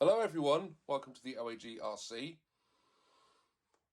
Hello everyone, welcome to the OAG RC.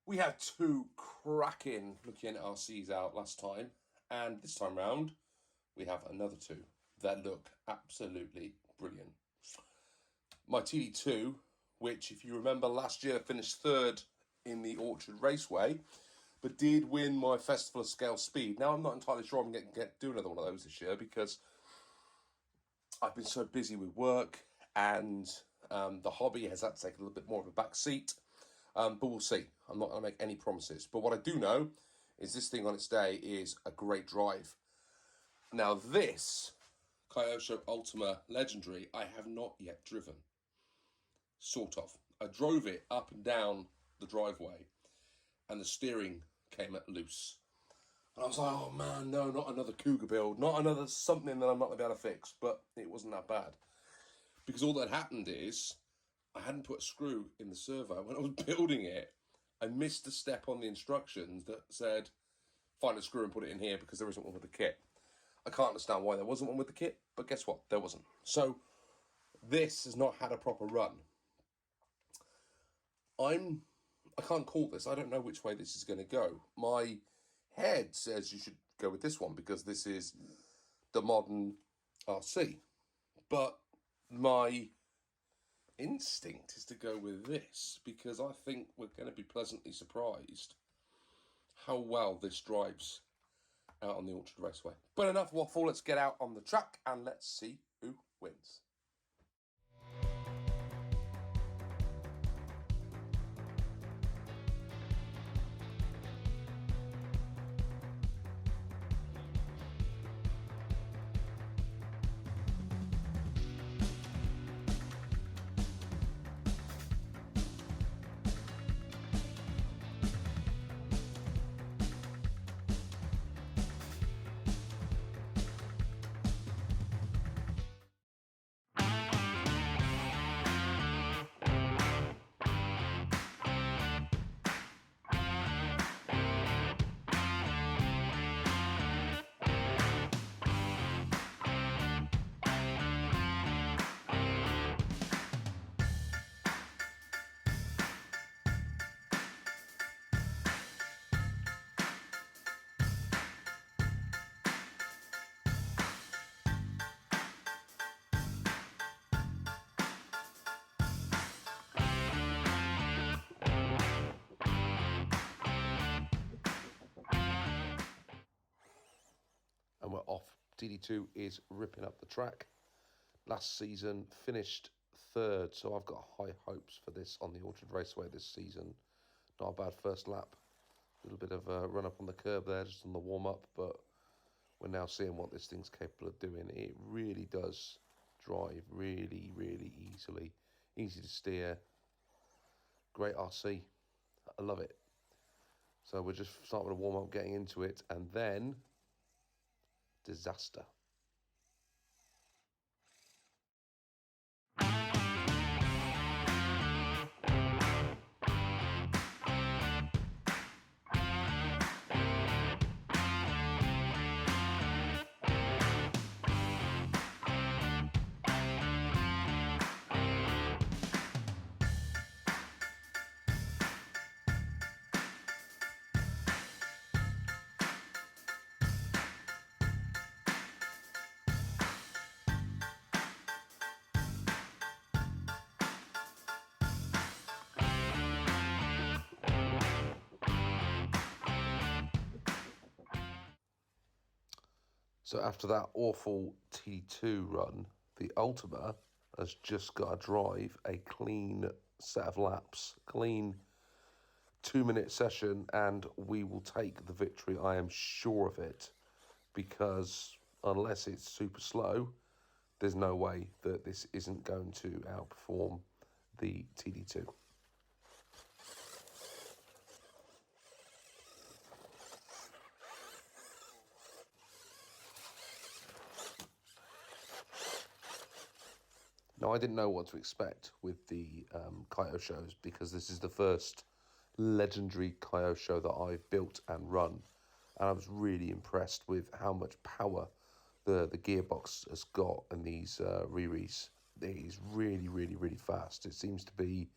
We had two cracking looking RCs out last time, and this time round we have another two that look absolutely brilliant. My TD2, which if you remember last year finished third in the Orchard Raceway, but did win my Festival of Scale Speed. Now I'm not entirely sure I'm going to do another one of those this year because I've been so busy with work and the hobby has had to take a little bit more of a back seat. But we'll see. I'm not going to make any promises. But what I do know is this thing on its day is a great drive. Now this Kyosho Ultima Legendary I have not yet driven. Sort of. I drove it up and down the driveway and the steering came at loose. And I was like, oh man, no, not another Cougar build. Not another something that I'm not going to be able to fix. But it wasn't that bad. Because all that happened is I hadn't put a screw in the servo. When I was building it, I missed a step on the instructions that said, find a screw and put it in here because there isn't one with the kit. I can't understand why there wasn't one with the kit, but guess what? There wasn't. So this has not had a proper run. I can't call this. I don't know which way this is going to go. My head says you should go with this one because this is the modern RC. But my instinct is to go with this because I think we're going to be pleasantly surprised how well this drives out on the Orchard Raceway. But enough waffle, let's get out on the track and let's see who wins. And we're off. TD2 is ripping up the track. Last season finished third, so I've got high hopes for this on the Orchard Raceway this season. Not a bad first lap. A little bit of a run up on the curb there, just on the warm up, but we're now seeing what this thing's capable of doing. It really does drive really, really easily. Easy to steer. Great RC. I love it. So we're just starting to warm up, getting into it, and then disaster. So after that awful T2 run, the Ultima has just got to drive a clean set of laps, clean 2-minute session, and we will take the victory. I am sure of it, because unless it's super slow, there's no way that this isn't going to outperform the TD2. Now, I didn't know what to expect with the Kyosho because this is the first legendary Kyosho that I've built and run. And I was really impressed with how much power the gearbox has got in these Riris. it is really, really, really fast. It seems to be,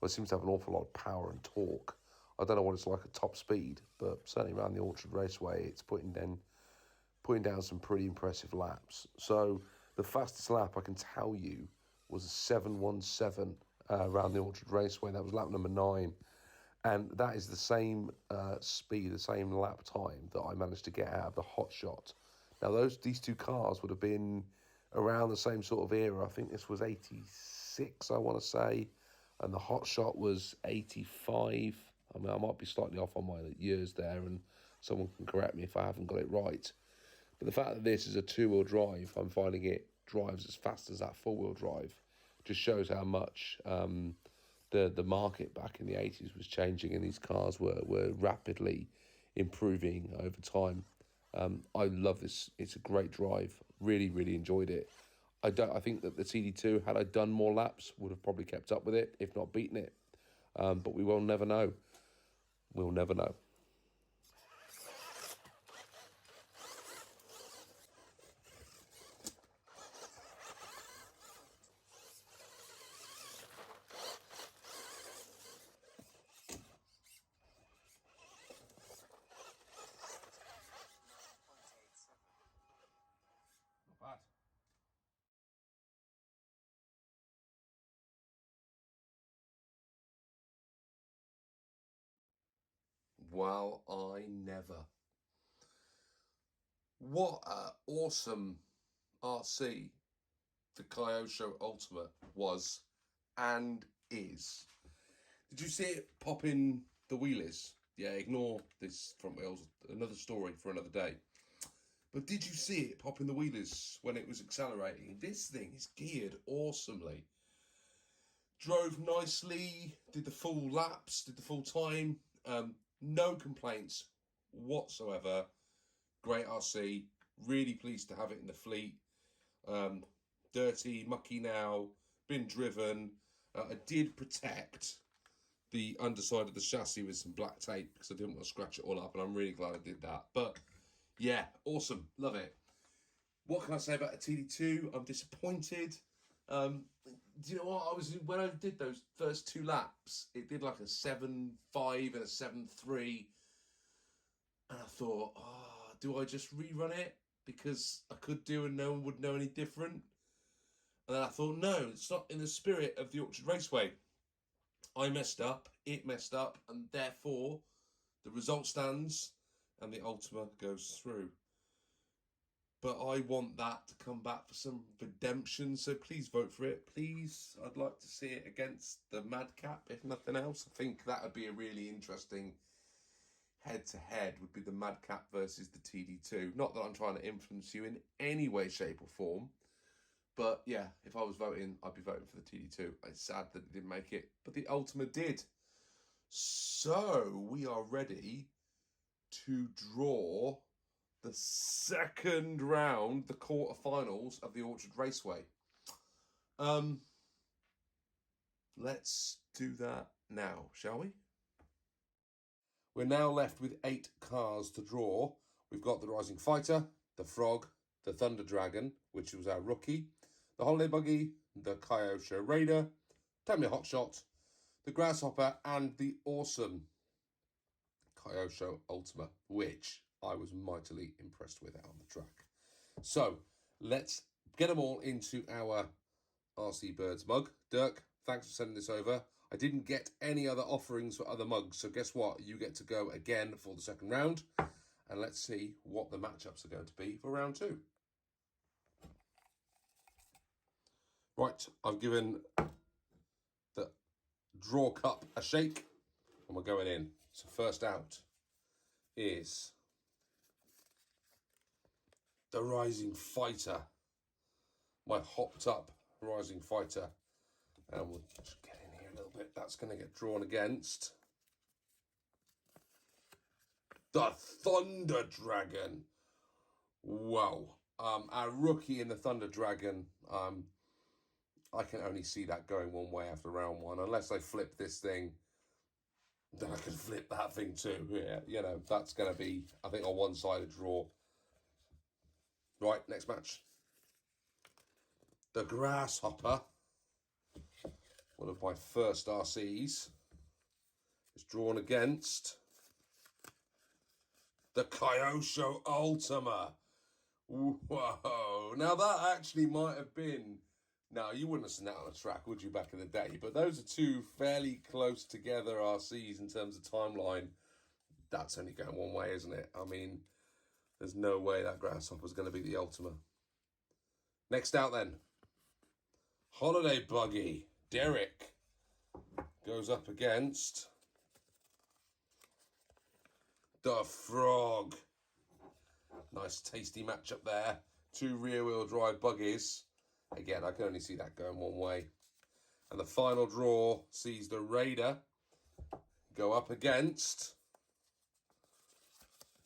well, it seems to have an awful lot of power and torque. I don't know what it's like at top speed, but certainly around the Orchard Raceway, it's putting down some pretty impressive laps. So the fastest lap I can tell you was a 7:17 around the Orchard Raceway. That was lap number 9. And that is the same speed, the same lap time that I managed to get out of the Hot Shot. Now, these two cars would have been around the same sort of era. I think this was 86, I want to say, and the Hot Shot was 85. I mean, I might be slightly off on my years there, and someone can correct me if I haven't got it right. But the fact that this is a two-wheel drive, I'm finding it drives as fast as that four-wheel drive, just shows how much the market back in the 80s was changing, and these cars were rapidly improving over time. I love this. It's a great drive. Really, really enjoyed it. I think that the TD2, had I done more laps, would have probably kept up with it, if not beaten it. But we will never know. We'll never know. Not bad. Well, I never. What an awesome RC the Kyosho Ultima was and is. Did you see it pop in the wheelies? Yeah, ignore this front wheels. Another story for another day. But did you see it pop in the wheelies when it was accelerating? This thing is geared awesomely. Drove nicely, did the full laps, did the full time. No complaints whatsoever. Great RC. Really pleased to have it in the fleet. Dirty, mucky now. Been driven. I did protect the underside of the chassis with some black tape because I didn't want to scratch it all up, and I'm really glad I did that. But yeah, awesome. Love it. What can I say about a TD2? I'm disappointed. Do you know what? When I did those first 2 laps, it did like a 7.5 and a 7.3. And I thought, do I just rerun it? Because I could do and no one would know any different. And then I thought, no, it's not in the spirit of the Orchard Raceway. I messed up, it messed up, and therefore the result stands and the Ultima goes through. But I want that to come back for some redemption, so please vote for it. Please, I'd like to see it against the Madcap, if nothing else. I think that would be a really interesting head-to-head, would be the Madcap versus the TD2. Not that I'm trying to influence you in any way, shape or form. But yeah, if I was voting, I'd be voting for the TD2. It's sad that it didn't make it, but the Ultima did. So we are ready to draw the second round, the quarterfinals of the Orchard Raceway. Let's do that now, shall we? We're now left with 8 cars to draw. We've got the Rising Fighter, the Frog, the Thunder Dragon, which was our rookie, the Holiday Buggy, the Kyosho Raider, Tamiya Hotshot, the Grasshopper, and the awesome Kyosho Ultima, which I was mightily impressed with out on the track. So let's get them all into our RC Birds mug. Dirk, thanks for sending this over. I didn't get any other offerings for other mugs, so guess what? You get to go again for the second round, and let's see what the matchups are going to be for round 2. Right, I've given the draw cup a shake, and we're going in. So first out is the Rising Fighter, my hopped up Rising Fighter. And we'll just get in here a little bit. That's going to get drawn against the Thunder Dragon. Wow. Our rookie in the Thunder Dragon, I can only see that going one way after round 1. Unless I flip this thing, then I can flip that thing too. Yeah, you know, that's going to be, I think, a one-sided draw. Right, next match. The Grasshopper one of my first RCs, is drawn against the Kyosho Ultima. Whoa. Now that actually might have been... Now, you wouldn't have seen that on a track, would you, back in the day? But those are two fairly close together RCs in terms of timeline. That's only going one way, isn't it? I mean, there's no way that Grasshopper's going to be the Ultima. Next out then. Holiday Buggy. Derek goes up against the Frog. Nice tasty matchup there. Two rear-wheel drive buggies. Again, I can only see that going one way. And the final draw sees the Raider go up against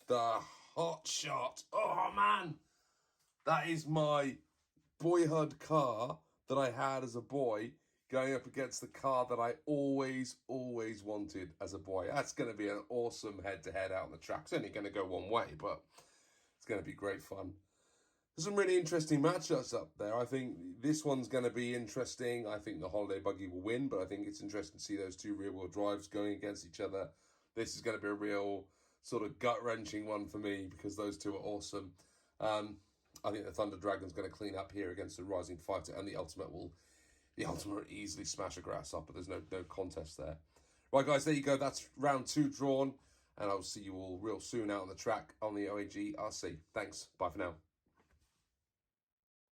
the Hot Shot. Oh, man. That is my boyhood car that I had as a boy going up against the car that I always wanted as a boy. That's going to be an awesome head-to-head out on the track. It's only going to go one way, but it's going to be great fun. There's some really interesting matchups up there. I think this one's going to be interesting. I think the Holiday Buggy will win, but I think it's interesting to see those two rear-wheel drives going against each other. This is going to be a real sort of gut-wrenching one for me because those two are awesome. I think the Thunder Dragon's going to clean up here against the Rising Fighter, and the Ultimate will easily smash a Grasshopper. There's no contest there. Right, guys, there you go. That's round 2 drawn, and I'll see you all real soon out on the track on the OAG RC. Thanks. Bye for now.